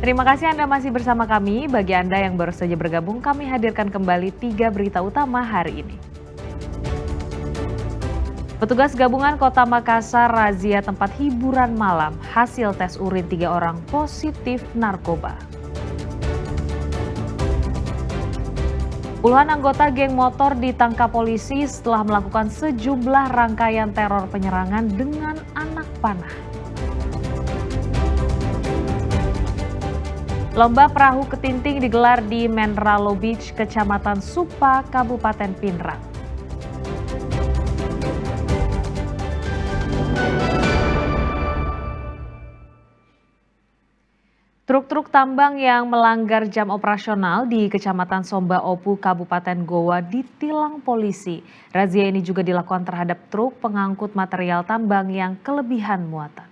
Terima kasih Anda masih bersama kami. Bagi Anda yang baru saja bergabung, kami hadirkan kembali 3 berita utama hari ini. Petugas gabungan Kota Makassar razia tempat hiburan malam. Hasil tes urin 3 orang positif narkoba. Puluhan anggota geng motor ditangkap polisi setelah melakukan sejumlah rangkaian teror penyerangan dengan anak panah. Lomba perahu ketinting digelar di Menralo Beach, Kecamatan Supa, Kabupaten Pinrang. Truk-truk tambang yang melanggar jam operasional di Kecamatan Somba Opu, Kabupaten Goa ditilang polisi. Razia ini juga dilakukan terhadap truk pengangkut material tambang yang kelebihan muatan.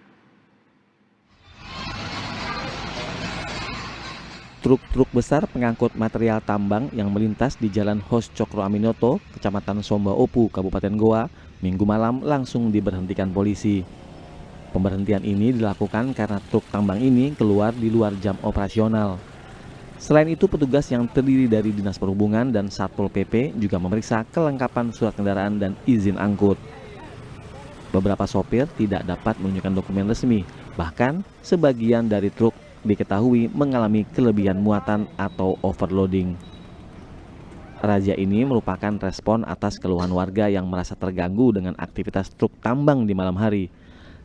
Truk-truk besar pengangkut material tambang yang melintas di Jalan Hos Cokro Aminoto, Kecamatan Somba Opu, Kabupaten Goa, Minggu malam langsung diberhentikan polisi. Pemberhentian ini dilakukan karena truk tambang ini keluar di luar jam operasional. Selain itu, petugas yang terdiri dari Dinas Perhubungan dan Satpol PP juga memeriksa kelengkapan surat kendaraan dan izin angkut. Beberapa sopir tidak dapat menunjukkan dokumen resmi, bahkan sebagian dari truk diketahui mengalami kelebihan muatan atau overloading. Razia ini merupakan respon atas keluhan warga yang merasa terganggu dengan aktivitas truk tambang di malam hari.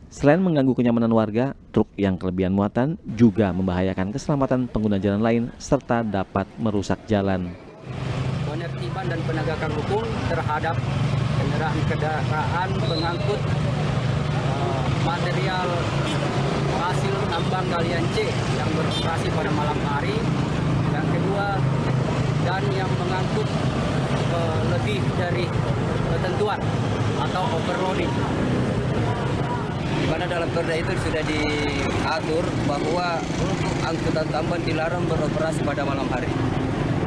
Selain mengganggu kenyamanan warga, truk yang kelebihan muatan juga membahayakan keselamatan pengguna jalan lain serta dapat merusak jalan. Penertiban dan penegakan hukum terhadap kendaraan pengangkut material hasil tambang galian C yang beroperasi pada malam hari. Yang kedua, dan yang mengangkut lebih dari ketentuan atau overloading. Di mana dalam perda itu sudah diatur bahwa untuk angkutan tambang dilarang beroperasi pada malam hari.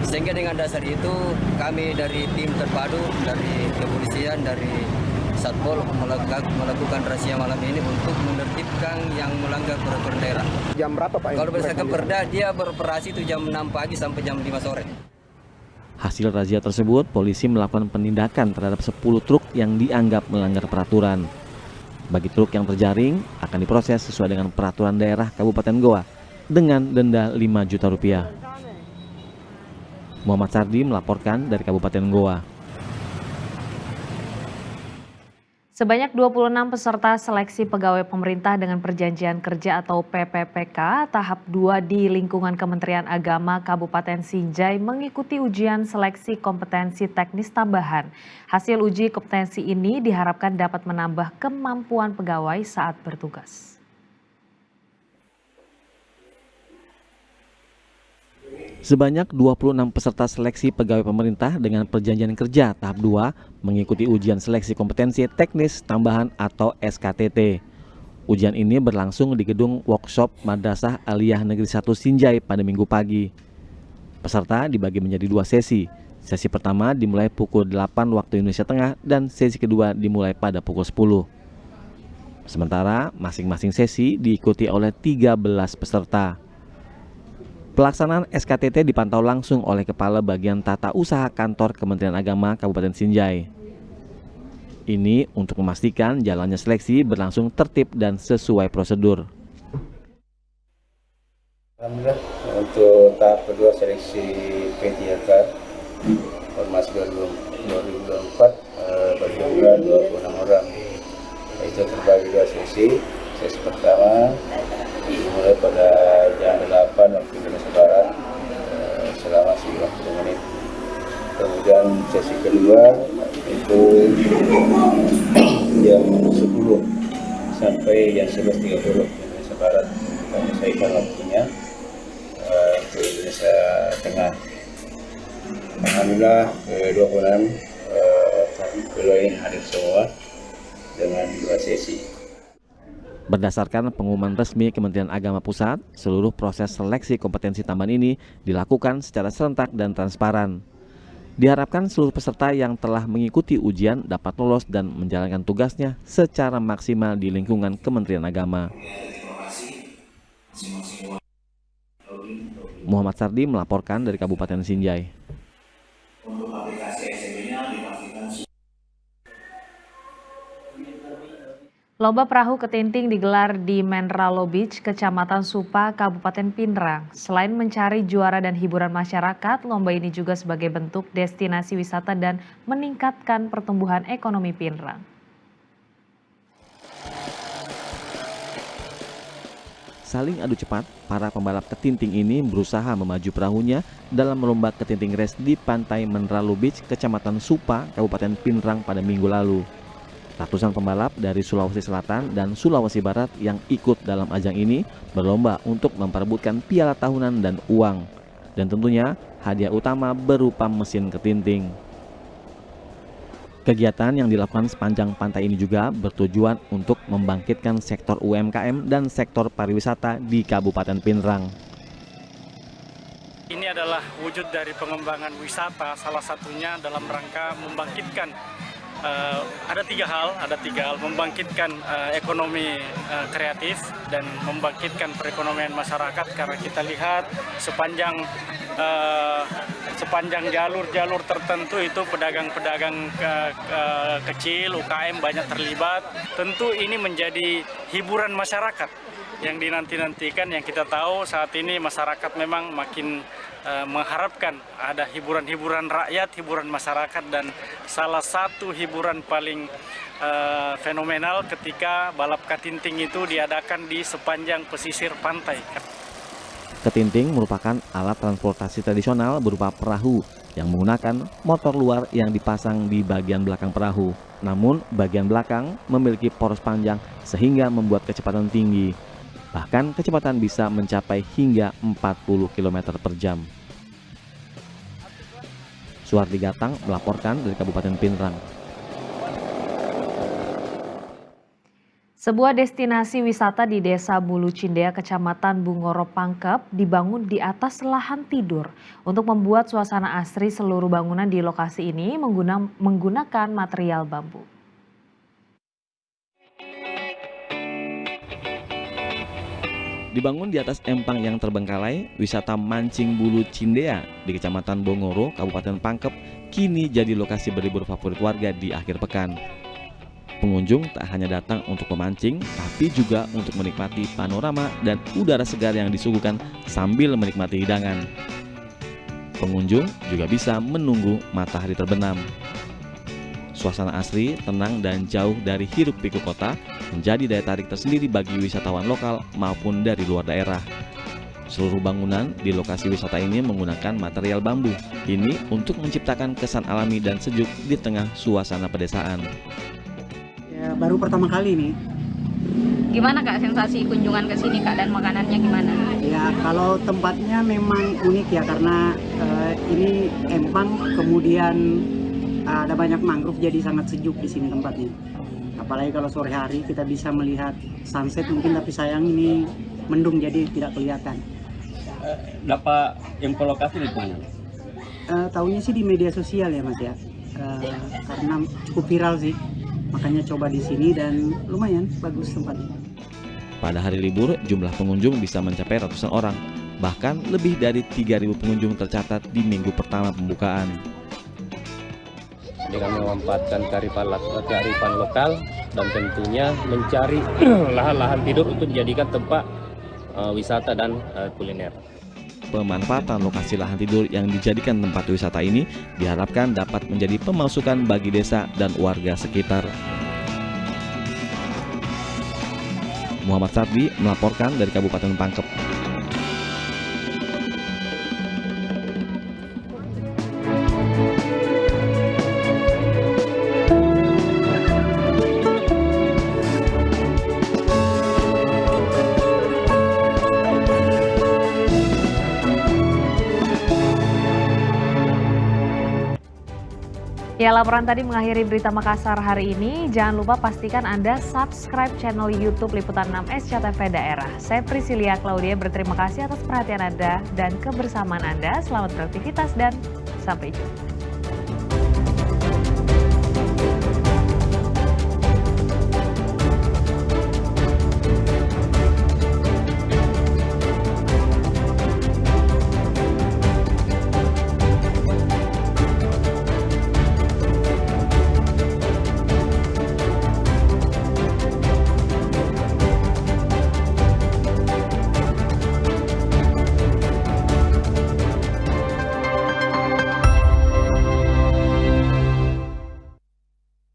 Sehingga dengan dasar itu kami dari tim terpadu, dari kepolisian, dari Satpol melakukan razia malam ini untuk menertibkan yang melanggar peraturan daerah. Jam berapa Pak? Kalau berdasarkan perda dia beroperasi itu jam 6 pagi sampai jam 5 sore. Hasil razia tersebut, polisi melakukan penindakan terhadap 10 truk yang dianggap melanggar peraturan. Bagi truk yang terjaring akan diproses sesuai dengan peraturan daerah Kabupaten Goa dengan denda 5 juta rupiah. Muhammad Sardi melaporkan dari Kabupaten Goa. Sebanyak 26 peserta seleksi pegawai pemerintah dengan perjanjian kerja atau PPPK tahap 2 di lingkungan Kementerian Agama Kabupaten Sinjai mengikuti ujian seleksi kompetensi teknis tambahan. Hasil uji kompetensi ini diharapkan dapat menambah kemampuan pegawai saat bertugas. Sebanyak 26 peserta seleksi pegawai pemerintah dengan perjanjian kerja tahap 2 mengikuti ujian seleksi kompetensi teknis tambahan atau SKTT. Ujian ini berlangsung di gedung workshop Madrasah Aliyah Negeri 1 Sinjai pada Minggu pagi. Peserta dibagi menjadi 2 sesi. Sesi pertama dimulai pukul 8 waktu Indonesia Tengah dan sesi kedua dimulai pada pukul 10. Sementara masing-masing sesi diikuti oleh 13 peserta. Pelaksanaan SKTT dipantau langsung oleh Kepala Bagian Tata Usaha Kantor Kementerian Agama Kabupaten Sinjai. Ini untuk memastikan jalannya seleksi berlangsung tertib dan sesuai prosedur. Alhamdulillah untuk tahap kedua seleksi P3K Ormas 2024 berjumlah 26 orang. Itu terbagi 2 sesi. Sesi pertama dimulai pada jam 8 waktu Indonesia Barat selama 90 menit. Kemudian sesi kedua itu jam 10 sampai jam 11.30 Indonesia Barat. Kita menyesuaikan waktunya untuk Indonesia Tengah. Alhamdulillah 26 pegawai ini hadir semua dengan 2 sesi. Berdasarkan pengumuman resmi Kementerian Agama Pusat, seluruh proses seleksi kompetensi tambahan ini dilakukan secara serentak dan transparan. Diharapkan seluruh peserta yang telah mengikuti ujian dapat lolos dan menjalankan tugasnya secara maksimal di lingkungan Kementerian Agama. Muhammad Sardi melaporkan dari Kabupaten Sinjai. Untuk aplikasi SCB-nya dipastikan. Lomba perahu ketinting digelar di Menralo Beach, Kecamatan Supa, Kabupaten Pinrang. Selain mencari juara dan hiburan masyarakat, lomba ini juga sebagai bentuk destinasi wisata dan meningkatkan pertumbuhan ekonomi Pinrang. Saling adu cepat, para pembalap ketinting ini berusaha memaju perahunya dalam lomba ketinting race di pantai Menralo Beach, Kecamatan Supa, Kabupaten Pinrang pada minggu lalu. Ratusan pembalap dari Sulawesi Selatan dan Sulawesi Barat yang ikut dalam ajang ini berlomba untuk memperebutkan piala tahunan dan uang. Dan tentunya hadiah utama berupa mesin ketinting. Kegiatan yang dilakukan sepanjang pantai ini juga bertujuan untuk membangkitkan sektor UMKM dan sektor pariwisata di Kabupaten Pinrang. Ini adalah wujud dari pengembangan wisata, salah satunya dalam rangka membangkitkan ada tiga hal, membangkitkan ekonomi kreatif dan membangkitkan perekonomian masyarakat, karena kita lihat sepanjang jalur-jalur tertentu itu pedagang-pedagang kecil, UKM banyak terlibat. Tentu ini menjadi hiburan masyarakat yang dinanti-nantikan, yang kita tahu saat ini masyarakat memang makin mengharapkan ada hiburan-hiburan rakyat, hiburan masyarakat, dan salah satu hiburan paling fenomenal ketika balap ketinting itu diadakan di sepanjang pesisir pantai. Ketinting merupakan alat transportasi tradisional berupa perahu yang menggunakan motor luar yang dipasang di bagian belakang perahu. Namun bagian belakang memiliki poros panjang sehingga membuat kecepatan tinggi. Bahkan kecepatan bisa mencapai hingga 40 km per jam. Suardi Gatang melaporkan dari Kabupaten Pinrang. Sebuah destinasi wisata di Desa Bulu Cindea, Kecamatan Bungoro Pangkep dibangun di atas lahan tidur. Untuk membuat suasana asri, seluruh bangunan di lokasi ini menggunakan material bambu. Dibangun di atas empang yang terbengkalai, wisata mancing Bulu Cindea di Kecamatan Bongoro, Kabupaten Pangkep kini jadi lokasi berlibur favorit warga di akhir pekan. Pengunjung tak hanya datang untuk memancing, tapi juga untuk menikmati panorama dan udara segar yang disuguhkan sambil menikmati hidangan. Pengunjung juga bisa menunggu matahari terbenam. Suasana asri, tenang, dan jauh dari hiruk-pikuk kota menjadi daya tarik tersendiri bagi wisatawan lokal maupun dari luar daerah. Seluruh bangunan di lokasi wisata ini menggunakan material bambu. Ini untuk menciptakan kesan alami dan sejuk di tengah suasana pedesaan. Ya, baru pertama kali nih. Gimana Kak sensasi kunjungan ke sini Kak, dan makanannya gimana? Ya, kalau tempatnya memang unik ya, karena ini empang, kemudian ada banyak mangrove, jadi sangat sejuk di sini tempatnya. Apalagi kalau sore hari kita bisa melihat sunset mungkin, tapi sayang ini mendung jadi tidak kelihatan. Dapat info lokasi di mana? Tahunya sih di media sosial ya Mas ya, karena cukup viral sih, makanya coba di sini dan lumayan bagus tempatnya. Pada hari libur, jumlah pengunjung bisa mencapai ratusan orang. Bahkan lebih dari 3.000 pengunjung tercatat di minggu pertama pembukaan. Dengan memanfaatkan kearifan lokal dan tentunya mencari lahan-lahan tidur untuk dijadikan tempat wisata dan kuliner. Pemanfaatan lokasi lahan tidur yang dijadikan tempat wisata ini diharapkan dapat menjadi pemasukan bagi desa dan warga sekitar. Muhammad Sardi melaporkan dari Kabupaten Pangkep. Ya, laporan tadi mengakhiri berita Makassar hari ini. Jangan lupa pastikan Anda subscribe channel YouTube Liputan 6 SCTV Daerah. Saya Priscilia Claudia berterima kasih atas perhatian Anda dan kebersamaan Anda. Selamat beraktivitas dan sampai jumpa.